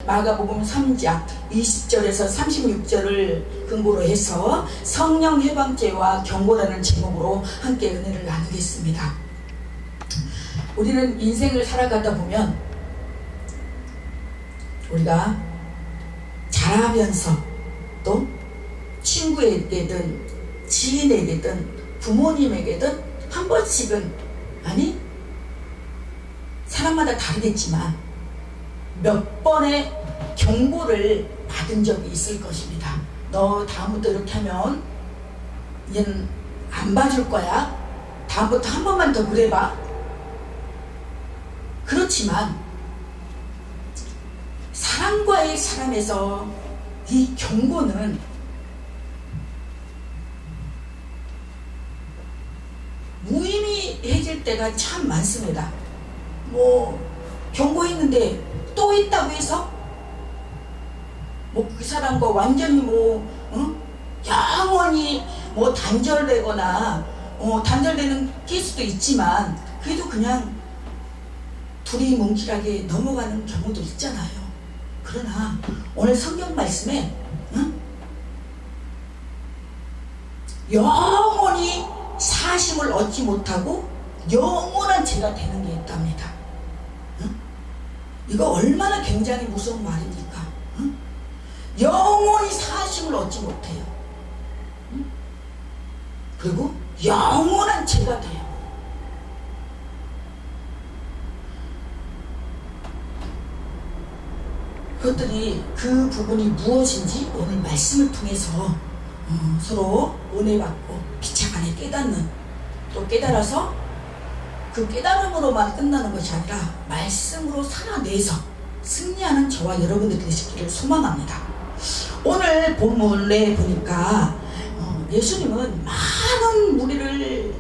마가복음 3장 20절에서 36절을 근거로 해서 성령 해방죄와 경고라는 제목으로 함께 은혜를 나누겠습니다. 우리는 인생을 살아가다 보면 우리가 자라면서 또 친구에게든 지인에게든 부모님에게든 한 번씩은, 아니 사람마다 다르겠지만 몇 번의 경고를 받은 적이 있을 것입니다. 너 다음부터 이렇게 하면 얘는 안 봐줄 거야. 다음부터 한 번만 더 그래봐. 그렇지만 사람과의 사람에서 이 경고는 무의미해질 때가 참 많습니다. 뭐 경고했는데 또 있다고 해서 뭐 그 사람과 완전히 영원히 단절되거나 단절되는 케이스도 있지만 그래도 그냥 둘이 뭉실하게 넘어가는 경우도 있잖아요. 그러나 오늘 성경 말씀에 영원히 사심을 얻지 못하고 영원한 죄가 되는 게 있답니다. 이거 얼마나 굉장히 무서운 말입니까? 영원히 사심을 얻지 못해요. 그리고 영원한 죄가 돼요. 그것들이 그 부분이 무엇인지 오늘 말씀을 통해서 서로 은혜 받고 피차 안에 깨닫는, 또 깨달아서 그 깨달음으로만 끝나는 것이 아니라 말씀으로 살아내서 승리하는 저와 여러분들 되시기를 소망합니다. 오늘 본문에 보니까 예수님은 많은 무리들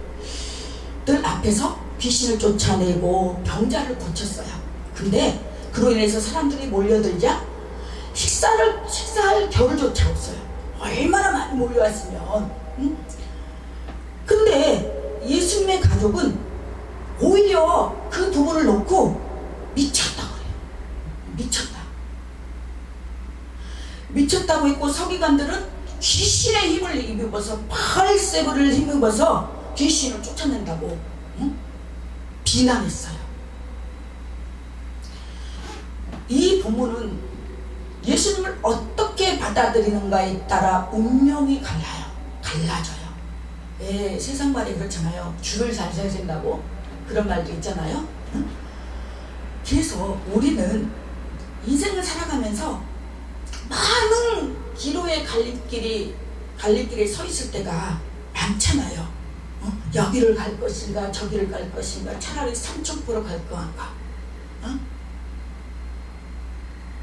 앞에서 귀신을 쫓아내고 병자를 고쳤어요. 근데 그로 인해서 사람들이 몰려들자 식사할 겨를조차 없어요. 얼마나 많이 몰려왔으면. 근데 예수님의 가족은 오히려 그 부분을 놓고 미쳤다 그래요. 미쳤다고 했고, 서기관들은 귀신의 힘을 힘입어서, 바알세불을 힘입어서 귀신을 쫓아낸다고 비난했어요. 이 본문은 예수님을 어떻게 받아들이는가에 따라 운명이 갈라져요. 예, 세상 말이 그렇잖아요. 줄을 잘 서야 된다고 그런 말도 있잖아요. 그래서 우리는 인생을 살아가면서 많은 기로의 갈림길에 서 있을 때가 많잖아요. 여기를 갈 것인가 저기를 갈 것인가, 차라리 삼천포로 갈 건가.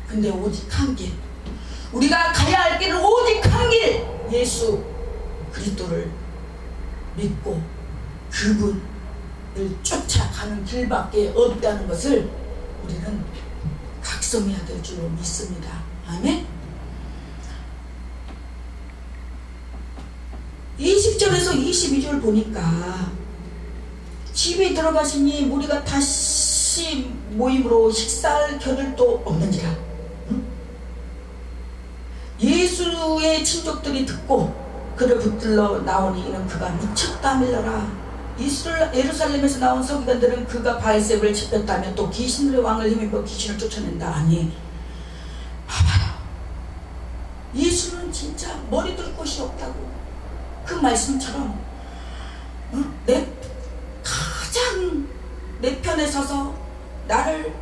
근데 오직 한 길, 우리가 가야 할 길은 오직 한 길, 예수 그리스도를 믿고 그분을 쫓아가는 길밖에 없다는 것을 우리는 각성해야 될 줄로 믿습니다. 아멘. 20절에서 22절 보니까 집에 들어가시니 무리가 다시 모임으로 식사할 겨를도 없는지라. 예수의 친족들이 듣고 그를 붙들러 나오니 이는 그가 미쳤다 밀러라. 예루살렘에서 나온 서기관들은 그가 바알세불을 지켰다며 또 귀신의 왕을 힘입어 귀신을 쫓아낸다 하니, 봐봐요. 예수는 진짜 머리 둘 곳이 없다고. 그 말씀처럼 가장 내 편에 서서 나를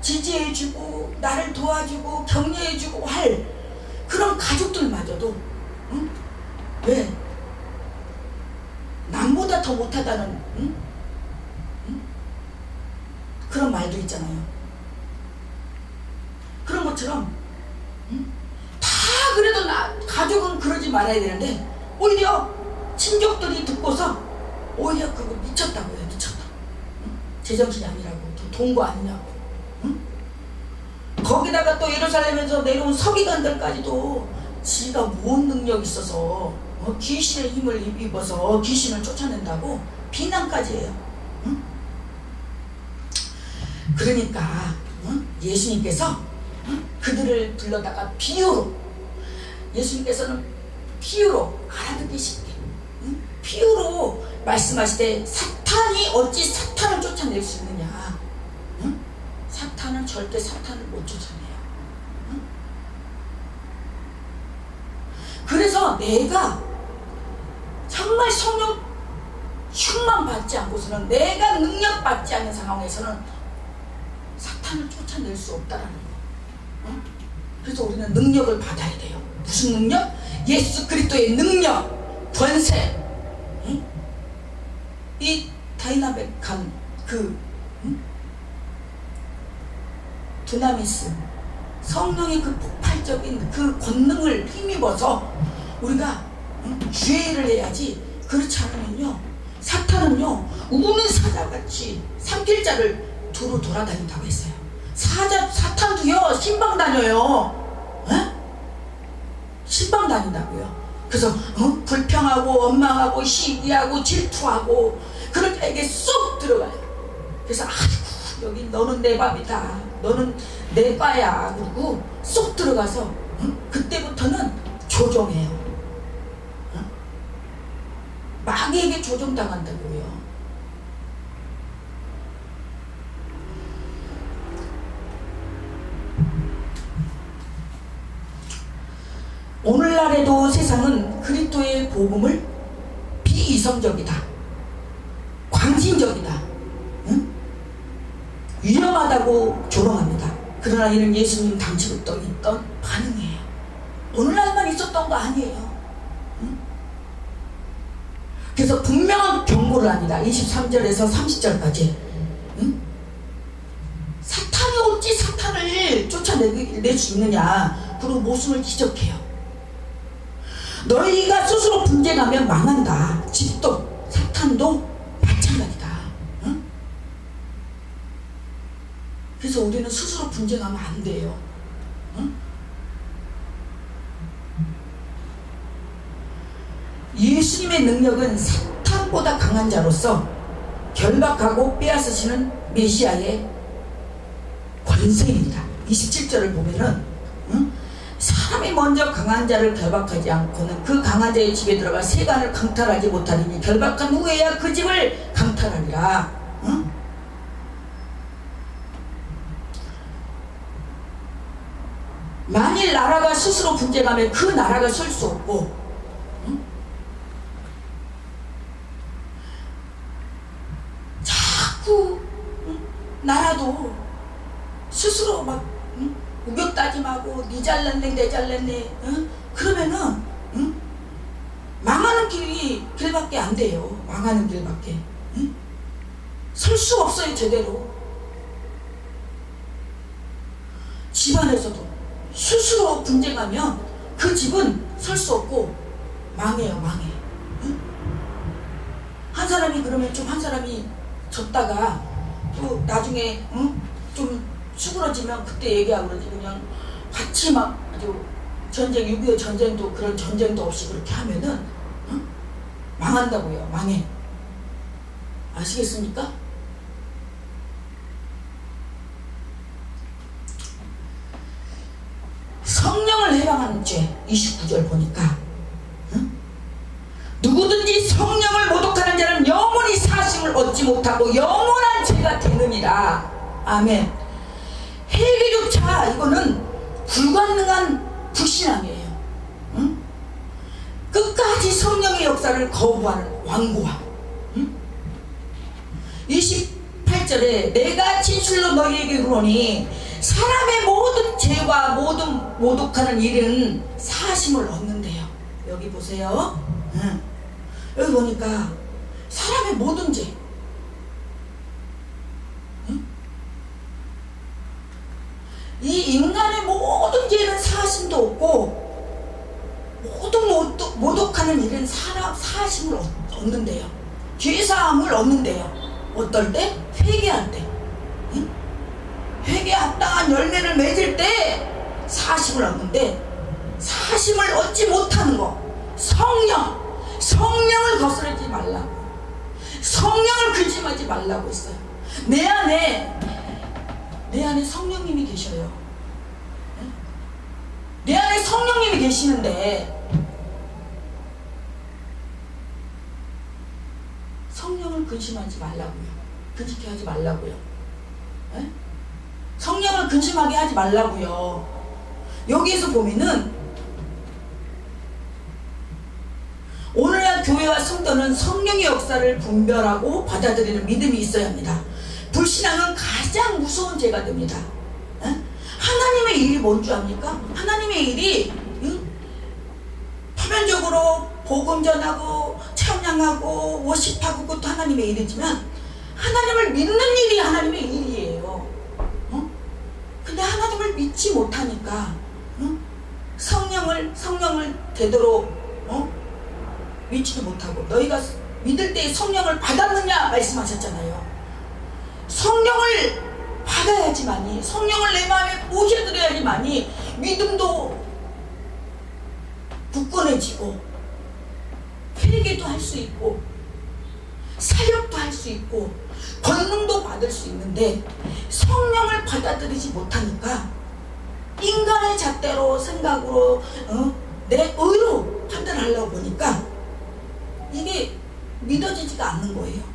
지지해주고 나를 도와주고 격려해주고 할 그런 가족들마저도 왜 남보다 더 못하다는 그런 말도 있잖아요. 그런 것처럼 다 그래도 가족은 그러지 말아야 되는데 오히려 친족들이 듣고서 오히려 그거 미쳤다고 해요. 미쳤다. 제정신이 아니라고, 동거 아니냐고. 거기다가 또 예루살렘에서 내려온 서기관들까지도 지가 뭔 능력이 있어서 귀신의 힘을 입어서 귀신을 쫓아낸다고 비난까지 해요. 그러니까 예수님께서 그들을 불러다가 비유로, 예수님께서는 비유로 알아듣기 쉽게 비유로 말씀하시되 사탄이 어찌 사탄을 쫓아낼 수 있느냐. 사탄은 절대 사탄을 못 쫓아내요. 그래서 내가 정말 성령 충만 받지 않고서는, 내가 능력 받지 않는 상황에서는 사탄을 쫓아낼 수 없다라는 거. 그래서 우리는 능력을 받아야 돼요. 무슨 능력? 예수 그리스도의 능력, 권세. 이 다이나믹한 그 두나미스, 성령의 그 폭발적인 그 권능을 힘입어서 우리가 주의를 해야지. 그렇지 않으면요, 사탄은요 우는 사자같이 산길자를 두루 돌아다닌다고 했어요. 사탄도요 신방 다녀요. 신방 다닌다고요. 그래서 불평하고 원망하고 시기하고 질투하고 그럴 때에게 쏙 들어가요. 그래서 아이고 여기 너는 내 밥이다, 너는 내 바야, 그리고 쏙 들어가서 그때부터는 조종해요. 마귀에게 조종당한다고요. 오늘날에도 세상은 그리스도의 복음을 비이성적이다, 광신적이다, 위험하다고 조롱합니다. 그러나 이는 예수님 당시부터 있던 반응이에요. 오늘날만 있었던 거 아니에요. 그래서 분명한 경고를 합니다. 23절에서 30절까지. 사탄이 어찌 사탄을 쫓아낼 수 있느냐. 그리고 모순을 지적해요. 너희가 스스로 분쟁하면 망한다. 집도 사탄도 마찬가지다. 그래서 우리는 스스로 분쟁하면 안 돼요. 예수님의 능력은 사탄보다 강한 자로서 결박하고 빼앗으시는 메시아의 권세입니다. 27절을 보면은 사람이 먼저 강한 자를 결박하지 않고는 그 강한 자의 집에 들어가 세간을 강탈하지 못하리니 결박한 후에야 그 집을 강탈하리라. 만일 나라가 스스로 분쟁하면 그 나라가 설 수 없고, 자꾸 나라도 스스로 막 우격다짐하고 니 잘났네 내 잘났네, 그러면은 망하는 길밖에 안 돼요. 망하는 길밖에. 설 수 없어요. 제대로. 집안에서도 스스로 분쟁하면 그 집은 설 수 없고 망해요. 망해. 한 사람이 그러면 좀, 한 사람이 졌다가 또 나중에 좀 수그러지면 그때 얘기하고 그러지. 그냥 같이 막 아주 전쟁, 6.25 전쟁도 그런 전쟁도 없이 그렇게 하면은 망한다고요. 망해. 아시겠습니까? 성령을 해방하는 죄 29절 보니까 누구든지 성령을 모독하는 자는 영원히 사심을 얻지 못하고 영원한 죄가 되느니라. 아멘. 회개조차 이거는 불가능한 불신앙이에요. 끝까지 성령의 역사를 거부하는 완고함. 28절에 내가 진실로 너희에게 이르노니 사람의 모든 죄와 모든 모독하는 일은 사심을 얻는데요. 여기 보세요. 여기 보니까 사람의 모든 죄, 이 인간의 모든 죄는 사심도 없고 모든 모독하는 일은 사심을 얻는데요. 죄사함을 얻는데요. 어떨 때? 회개할 때. 회개합당한 열매를 맺을 때 사심을 얻는데, 사심을 얻지 못하는 거, 성령을 거스르지 말라고, 성령을 근심하지 말라고 했어요. 내 안에 내 안에 성령님이 계셔요. 내 안에 성령님이 계시는데 성령을 근심하지 말라고요. 근심케 하지 말라고요. 에? 성령을 근심하게 하지 말라고요. 여기에서 보면은 오늘날 교회와 성도는 성령의 역사를 분별하고 받아들이는 믿음이 있어야 합니다. 불신앙은 가장 무서운 죄가 됩니다. 에? 하나님의 일이 뭔 줄 압니까? 하나님의 일이 표면적으로 복음 전하고 찬양하고 워십하고 그것도 하나님의 일이지만 하나님을 믿는 일이 하나님의 일이에요. 근데 하나님을 믿지 못하니까 성령을 되도록 믿지도 못하고, 너희가 믿을 때 성령을 받았느냐 말씀하셨잖아요. 성령을 받아야지만이, 성령을 내 마음에 모셔드려야지만이 믿음도 굳건해지고 회개도 할 수 있고 사역도 할 수 있고 권능도 받을 수 있는데, 성령을 받아들이지 못하니까 인간의 잣대로 생각으로 내 의로 판단하려고 보니까 이게 믿어지지가 않는 거예요.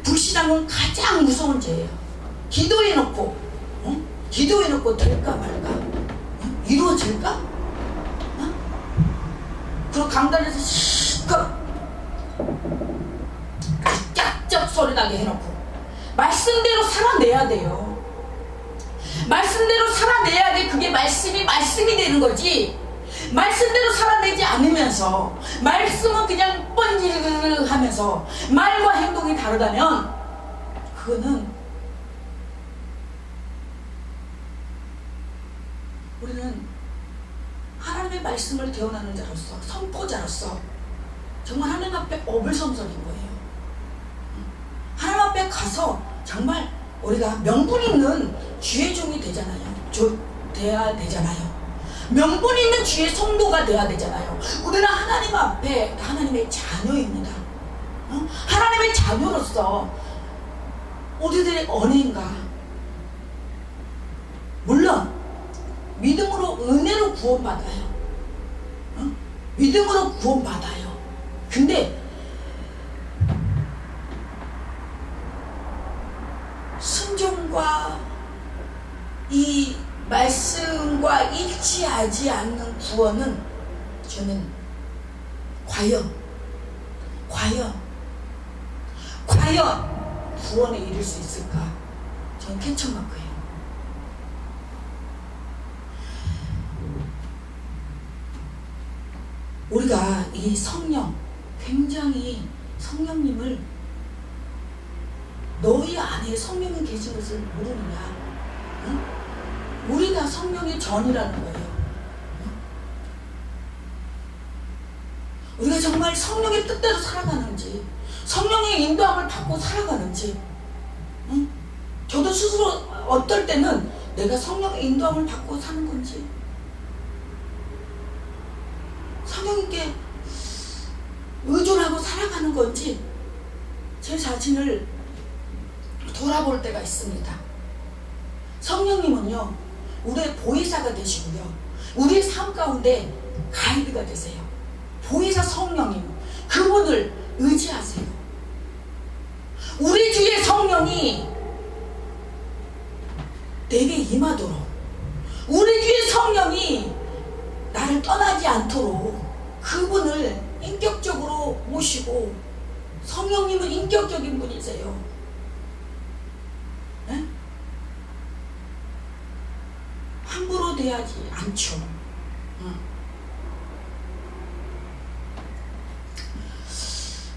불신앙은 가장 무서운 죄예요. 기도해놓고 될까 말까, 이루어질까? 그리고 강단에서 실컷 짝짝 소리 나게 해놓고 말씀대로 살아내야 돼요. 말씀대로 살아내야 돼. 그게 말씀이 되는 거지. 말씀대로 살아내지 않으면서, 말씀은 그냥 뻔지르르 하면서 말과 행동이 다르다면 그거는 우리는 하나님의 말씀을 대언하는 자로서, 선포자로서 정말 하나님 앞에 어불성설인 거예요. 하나님 앞에 가서 정말 우리가 명분 있는 주의 종이 돼야 되잖아요. 명분 있는 주의 성도가 돼야 되잖아요. 우리는 하나님 앞에 하나님의 자녀입니다. 하나님의 자녀로서 우리들의 언행과, 물론 믿음으로, 은혜로 구원받아요. 믿음으로 구원받아요. 근데 순종과 이 말씀과 일치하지 않는 구원은 저는 과연 구원에 이를 수 있을까? 저는 캐천마크예요. 우리가 이 성령, 굉장히 성령님을, 너희 안에 성령이 계신 것을 모르느냐? 우리가 성령의 전이라는 거예요. 우리가 정말 성령의 뜻대로 살아가는지, 성령의 인도함을 받고 살아가는지, 저도 스스로 어떨 때는 내가 성령의 인도함을 받고 사는 건지, 성령님께 의존하고 살아가는 건지 제 자신을 돌아볼 때가 있습니다. 성령님은요, 우리의 보혜사가 되시고요, 우리의 삶 가운데 가이드가 되세요. 보혜사 성령님, 그분을 의지하세요. 우리 주의 성령이 내게 임하도록, 우리 주의 성령이 나를 떠나지 않도록 그분을 인격적으로 모시고, 성령님은 인격적인 분이세요. 네? 함부로 대하지 않죠.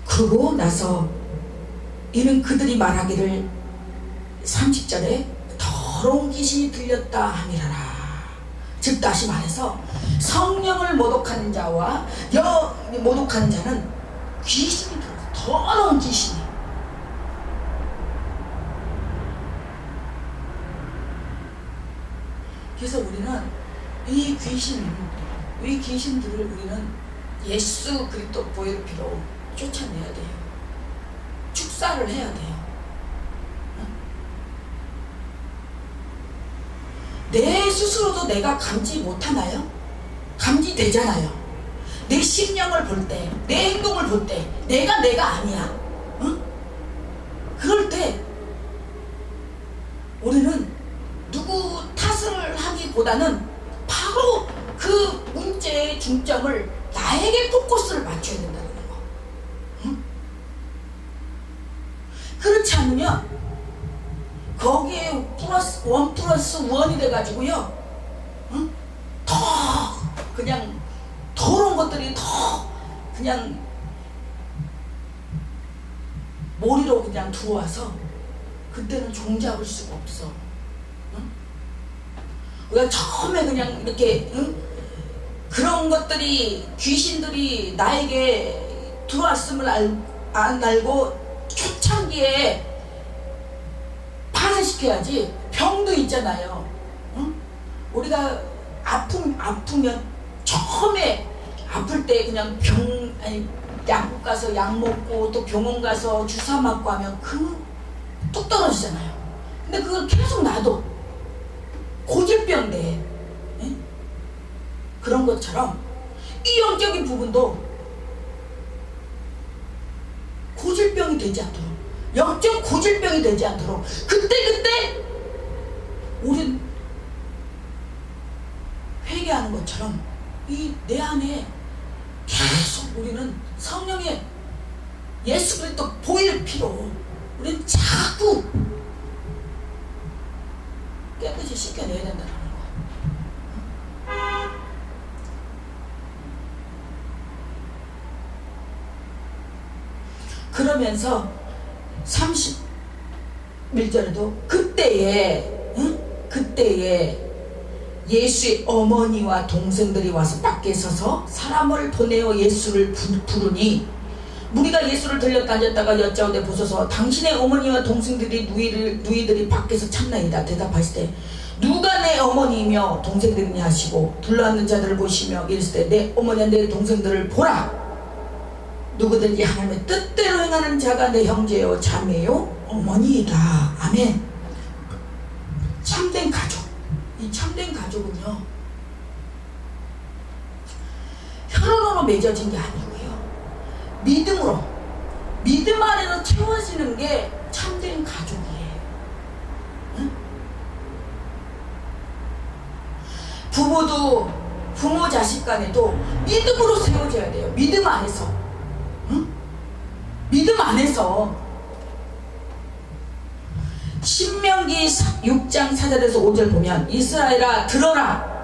그러고 나서 이는 그들이 말하기를 30절에 더러운 귀신이 들렸다 함이라라. 즉 다시 말해서 성령을 모독하는 자와 모독하는 자는 귀신이 들어서, 더러운 귀신이. 그래서 우리는 이 귀신들을 우리는 예수 그리스도 보혈의 피로 쫓아내야 돼요. 축사를 해야 돼요. 내 스스로도 내가 감지 못하나요? 감지되잖아요. 내 심령을 볼 때, 내 행동을 볼 때 내가 아니야. 응? 그럴 때 우리는 누구 탓을 하기보다는 바로 그 문제의 중점을 나에게 포커스를 맞춰야 된다는 거. 응? 그렇지 않으면 거기에 플러스 원 플러스 원이 돼가지고요, 응? 더 그냥 더러운 것들이 더 그냥 머리로 그냥 들어와서 그때는 종잡을 수가 없어. 응? 우리가 처음에 그냥 이렇게, 응? 그런 것들이, 귀신들이 나에게 들어왔음을 안 알고 초창기에 파쇄시켜야지. 병도 있잖아요. 응? 우리가 아프면 처음에 아플 때 그냥 약국 가서 약 먹고 또 병원 가서 주사 맞고 하면 뚝 떨어지잖아요. 근데 그걸 계속 놔둬. 고질병 돼. 응? 그런 것처럼 이 영적인 부분도 고질병이 되지 않도록, 영적 고질병이 되지 않도록 그때 우린 회개하는 것처럼 이 내 안에 계속 우리는 성령의 예수 그리스도 보일 필요, 우리는 자꾸 깨끗이 씻겨내야 된다는 거야. 그러면서 31절에도 그때에 예수의 어머니와 동생들이 와서 밖에 서서 사람을 보내어 예수를 부르니 무리가 예수를 들렸다 앉았다가 여짜오되 보소서 당신의 어머니와 동생들이 누이들이 밖에서 찾나이다. 대답하실 때 누가 내 어머니이며 동생들이냐 하시고 둘러앉는 자들을 보시며 이르시되 내 어머니와 내 동생들을 보라. 누구든지 하나님의 뜻대로 행하는 자가 내 형제요 자매요 어머니이다. 아멘. 참된 가족, 이 참된 가족은요 혈연으로 맺어진 게 아니고요 믿음으로, 믿음 안에서 채워지는 게 참된 가족이에요. 응? 부부도 부모 자식 간에도 믿음으로 세워져야 돼요. 믿음 안에서. 응? 믿음 안에서. 신명기 6장 4절에서 5절 보면 이스라엘아 들어라.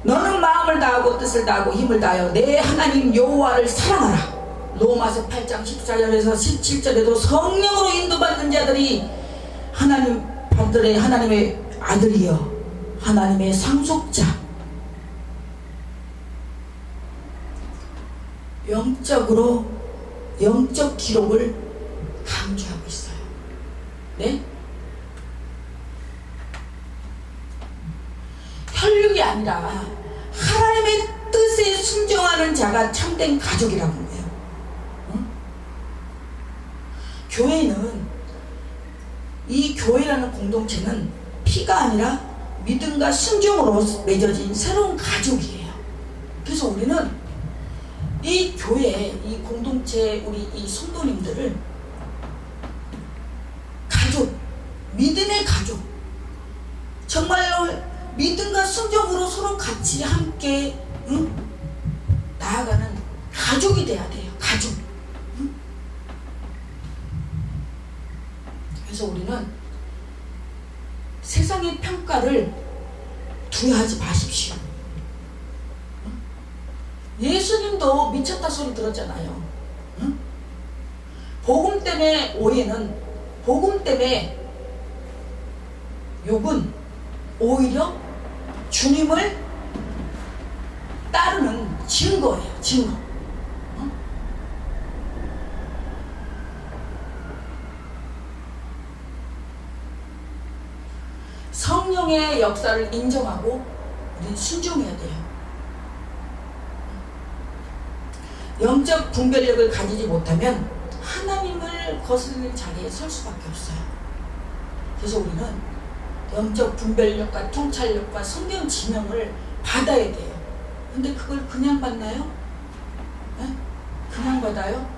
너는 마음을 다하고 뜻을 다하고 힘을 다하여 내 하나님 여호와를 사랑하라. 로마서 8장 14절에서 17절에도 성령으로 인도받는 자들이 하나님의 아들이여 하나님의 상속자. 영적 기록을 강조하고 있어요. 네? 혈육이 아니라 하나님의 뜻에 순종하는 자가 참된 가족이라고 해요. 응? 교회는, 이 교회라는 공동체는 피가 아니라 믿음과 순종으로 맺어진 새로운 가족이에요. 그래서 우리는 이 교회, 이 공동체, 우리 이 성도님들을 가족, 믿음의 가족, 정말로 믿음과 순종으로 서로 같이 함께 나아가는 가족이 돼야 돼요. 가족. 그래서 우리는 세상의 평가를 두려워하지 마십시오. 예수님도 미쳤다 소리 들었잖아요. 복음 때문에 오해는, 복음 때문에 욕은 오히려 주님을 따르는 증거예요. 증거. 성령의 역사를 인정하고 우리는 순종해야 돼요. 영적 분별력을 가지지 못하면 하나님을 거스르는 자리에 설 수밖에 없어요. 그래서 우리는 영적 분별력과 통찰력과 성경 지명을 받아야 돼요. 근데 그걸 그냥 받나요? 네? 그냥 받아요?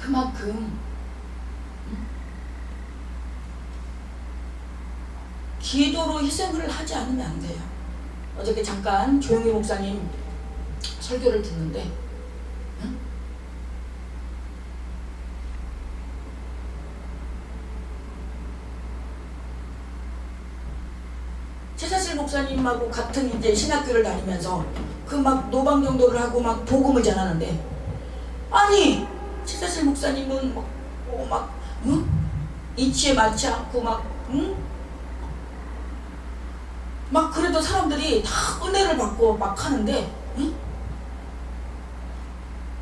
그만큼 기도로 희생을 하지 않으면 안 돼요. 어저께 잠깐 조영희 목사님 설교를 듣는데 최사실 목사님하고 같은 이제 신학교를 다니면서 그 막 노방정도를 하고 막 복음을 전하는데, 아니 최사실 목사님은 막 응? 이치에 맞지 않고 막 그래도 사람들이 다 은혜를 받고 막 하는데, 응?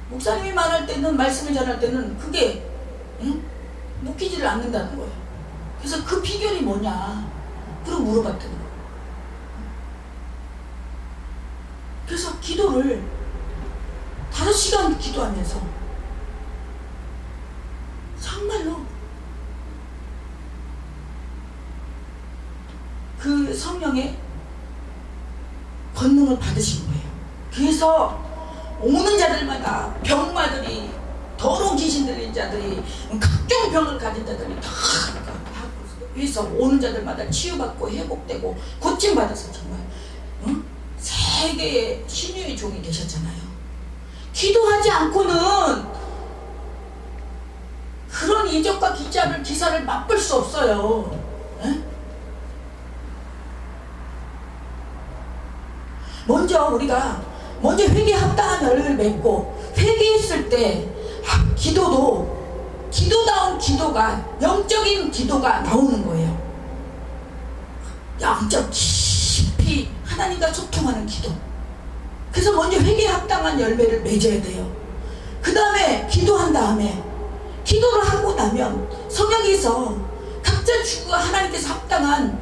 목사님이 말할 때는, 말씀을 전할 때는 그게 먹히지를 않는다는 거예요. 그래서 그 비결이 뭐냐 그러고 물어봤더니 거예요. 그래서 기도를 5시간 기도하면서 정말로 그 성령의 권능을 받으신 거예요. 그래서 오는 자들마다 병마들이, 더러운 귀신 들린 자들이, 각종 병을 가진 자들이 다 위해서 오는 자들마다 치유받고 회복되고 고침받아서 정말 세계의 신유의 종이 되셨잖아요. 기도하지 않고는 그런 이적과 기사를 맛볼 수 없어요. 우리가 먼저 회개에 합당한 열매를 맺고, 회개했을 때 기도다운 기도가, 영적인 기도가 나오는 거예요. 영적 깊이 하나님과 소통하는 기도. 그래서 먼저 회개에 합당한 열매를 맺어야 돼요. 그 다음에 기도한 다음에, 기도를 하고 나면 성령께서 각자 주가 하나님께서 합당한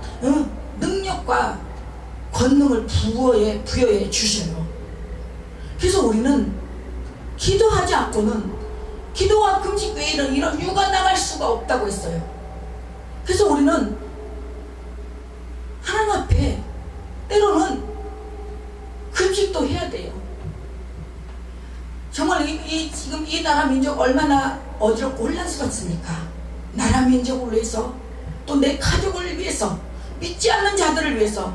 능력과 권능을 부여해 주셔요. 그래서 우리는 기도하지 않고는, 기도와 금식 외에는 이런 유가 나갈 수가 없다고 했어요. 그래서 우리는 하나님 앞에 때로는 금식도 해야 돼요. 정말 지금 이 나라 민족 얼마나 어지럽고 혼란스럽습니까? 나라 민족을 위해서, 또 내 가족을 위해서, 믿지 않는 자들을 위해서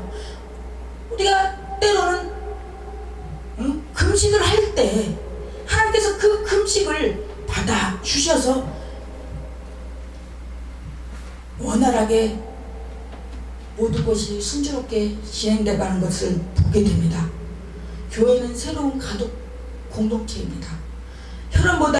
우리가 때로는 금식을 할 때 하나님께서 그 금식을 받아 주셔서 원활하게 모든 것이 순조롭게 진행되가는 것을 보게 됩니다. 교회는 새로운 가족 공동체입니다. 혈연보다